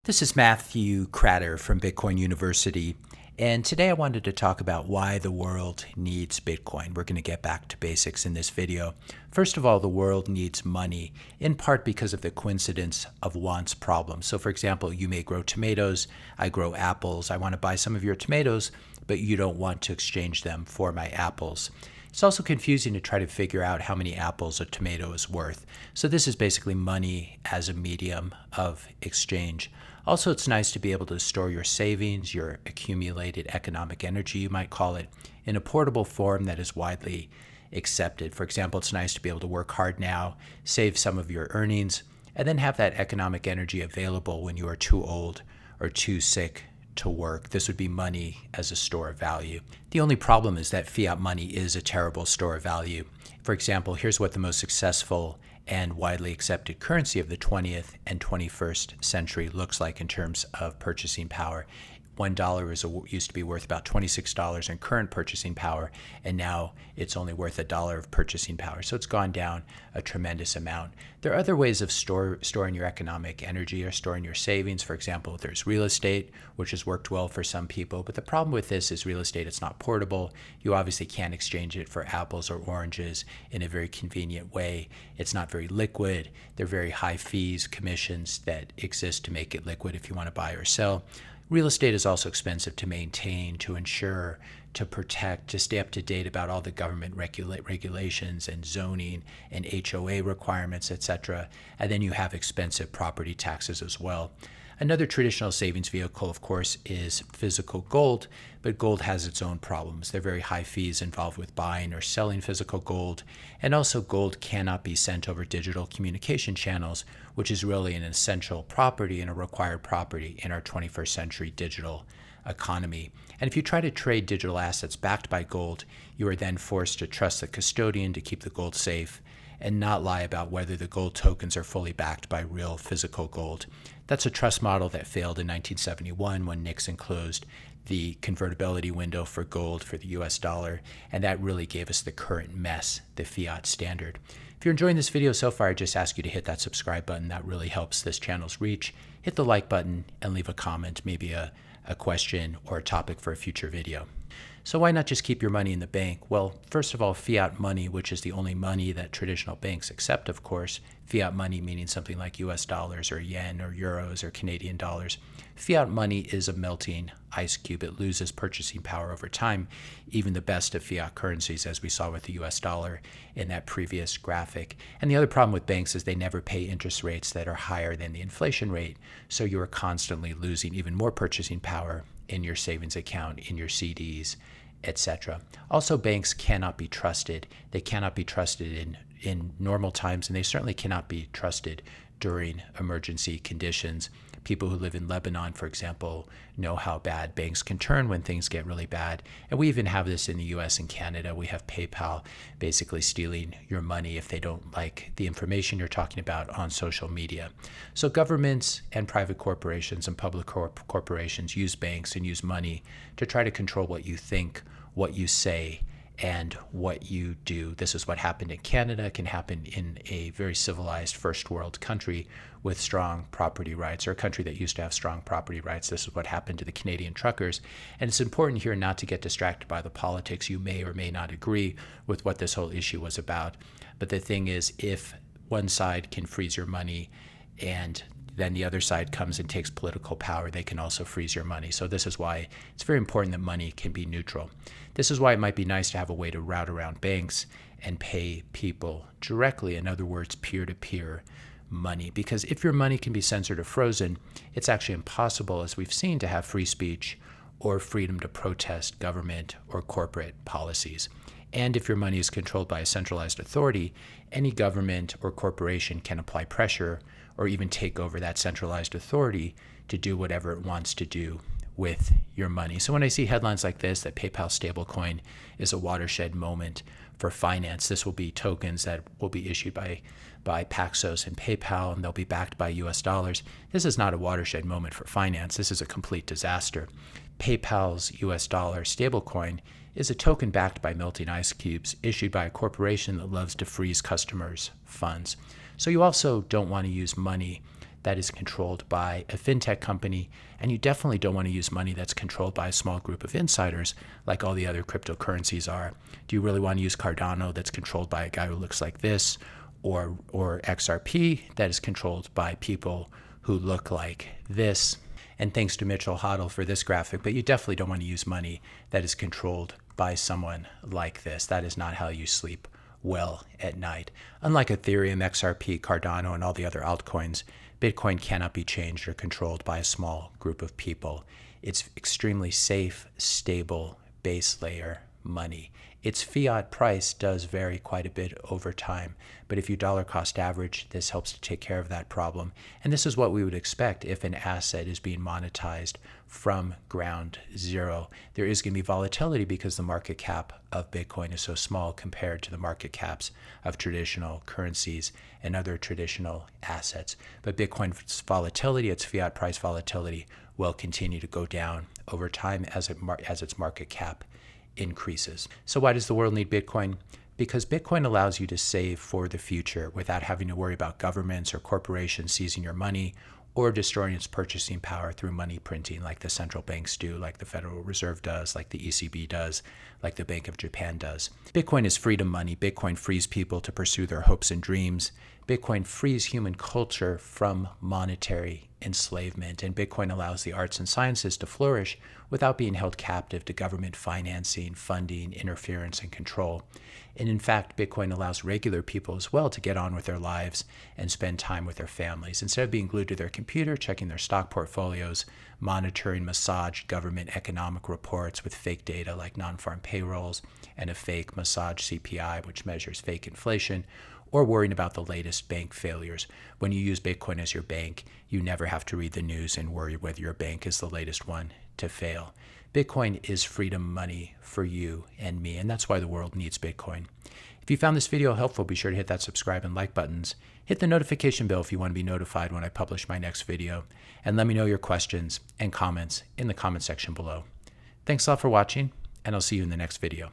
This is Matthew Kratter from Bitcoin University, and today I wanted to talk about why the world needs Bitcoin. We're going to get back to basics in this video. First of all, the world needs money, in part because of the coincidence of wants problem. So for example, you may grow tomatoes, I grow apples. I want to buy some of your tomatoes, but you don't want to exchange them for my apples. It's also confusing to try to figure out how many apples a tomato is worth. So this is basically money as a medium of exchange. Also, it's nice to be able to store your savings, your accumulated economic energy, you might call it, in a portable form that is widely accepted. For example, it's nice to be able to work hard now, save some of your earnings, and then have that economic energy available when you are too old or too sick to work. This would be money as a store of value. The only problem is that fiat money is a terrible store of value. For example, here's what the most successful and widely accepted currency of the 20th and 21st century looks like in terms of purchasing power. $1 used to be worth about $26 in current purchasing power, and now it's only worth $1 of purchasing power. So it's gone down a tremendous amount. There are other ways of storing your economic energy or storing your savings. For example, there's real estate, which has worked well for some people. But the problem with this is real estate, it's not portable. You obviously can't exchange it for apples or oranges in a very convenient way. It's not very liquid. There are very high fees, commissions that exist to make it liquid if you want to buy or sell. Real estate is also expensive to maintain, to insure, to protect, to stay up to date about all the government regulations and zoning and HOA requirements, etc. And then you have expensive property taxes as well. Another traditional savings vehicle, of course, is physical gold, but gold has its own problems. There are very high fees involved with buying or selling physical gold, and also gold cannot be sent over digital communication channels, which is really an essential property and a required property in our 21st century digital economy. And if you try to trade digital assets backed by gold, you are then forced to trust the custodian to keep the gold safe and not lie about whether the gold tokens are fully backed by real physical gold. That's a trust model that failed in 1971 when Nixon closed the convertibility window for gold for the US dollar, and that really gave us the current mess, the fiat standard. If you're enjoying this video so far, I just ask you to hit that subscribe button. That really helps this channel's reach. Hit the like button and leave a comment, maybe a question or a topic for a future video. So why not just keep your money in the bank? Well, first of all, fiat money, which is the only money that traditional banks accept, of course, fiat money meaning something like US dollars or yen or euros or Canadian dollars. Fiat money is a melting ice cube. It loses purchasing power over time, even the best of fiat currencies, as we saw with the US dollar in that previous graphic. And the other problem with banks is they never pay interest rates that are higher than the inflation rate, so you are constantly losing even more purchasing power in your savings account, in your CDs, etc. Also, banks cannot be trusted. They cannot be trusted in normal times, and they certainly cannot be trusted during emergency conditions. People who live in Lebanon, for example, know how bad banks can turn when things get really bad. And we even have this in the US and Canada. We have PayPal basically stealing your money if they don't like the information you're talking about on social media. So governments and private corporations and public corporations use banks and use money to try to control what you think, what you say, and what you do. This is what happened in Canada. It can happen in a very civilized first world country with strong property rights, or a country that used to have strong property rights. This is what happened to the Canadian truckers. And it's important here not to get distracted by the politics. You may or may not agree with what this whole issue was about. But the thing is, if one side can freeze your money and then the other side comes and takes political power, they can also freeze your money. So this is why it's very important that money can be neutral. This is why it might be nice to have a way to route around banks and pay people directly, in other words, peer-to-peer money. Because if your money can be censored or frozen, it's actually impossible, as we've seen, to have free speech or freedom to protest government or corporate policies. And if your money is controlled by a centralized authority, any government or corporation can apply pressure or even take over that centralized authority to do whatever it wants to do with your money. So when I see headlines like this, that PayPal stablecoin is a watershed moment for finance, this will be tokens that will be issued by Paxos and PayPal, and they'll be backed by US dollars. This is not a watershed moment for finance. This is a complete disaster. PayPal's US dollar stablecoin is a token backed by melting ice cubes issued by a corporation that loves to freeze customers' funds. So you also don't want to use money that is controlled by a fintech company. And you definitely don't want to use money that's controlled by a small group of insiders like all the other cryptocurrencies are. Do you really want to use Cardano that's controlled by a guy who looks like this, or XRP that is controlled by people who look like this? And thanks to Mitchell Hoddle for this graphic, but you definitely don't want to use money that is controlled by someone like this. That is not how you sleep well at night. Unlike Ethereum, XRP, Cardano, and all the other altcoins, Bitcoin cannot be changed or controlled by a small group of people. It's extremely safe, stable, base layer money. Its fiat price does vary quite a bit over time, but if you dollar cost average, this helps to take care of that problem. And this is what we would expect if an asset is being monetized from ground zero. There is going to be volatility because the market cap of Bitcoin is so small compared to the market caps of traditional currencies and other traditional assets. But Bitcoin's volatility, its fiat price volatility, will continue to go down over time as its market cap increases. So why does the world need Bitcoin? Because Bitcoin allows you to save for the future without having to worry about governments or corporations seizing your money or destroying its purchasing power through money printing like the central banks do, like the Federal Reserve does, like the ECB does, like the Bank of Japan does. Bitcoin is freedom money. Bitcoin frees people to pursue their hopes and dreams. Bitcoin frees human culture from monetary enslavement, and Bitcoin allows the arts and sciences to flourish without being held captive to government financing, funding, interference, and control. And in fact, Bitcoin allows regular people as well to get on with their lives and spend time with their families. Instead of being glued to their computer, checking their stock portfolios, monitoring massaged government economic reports with fake data like non-farm payrolls and a fake massaged CPI, which measures fake inflation, or worrying about the latest bank failures. When you use Bitcoin as your bank, you never have to read the news and worry whether your bank is the latest one to fail. Bitcoin is freedom money for you and me, and that's why the world needs Bitcoin. If you found this video helpful, be sure to hit that subscribe and like buttons. Hit the notification bell if you want to be notified when I publish my next video, and let me know your questions and comments in the comment section below. Thanks a lot for watching, and I'll see you in the next video.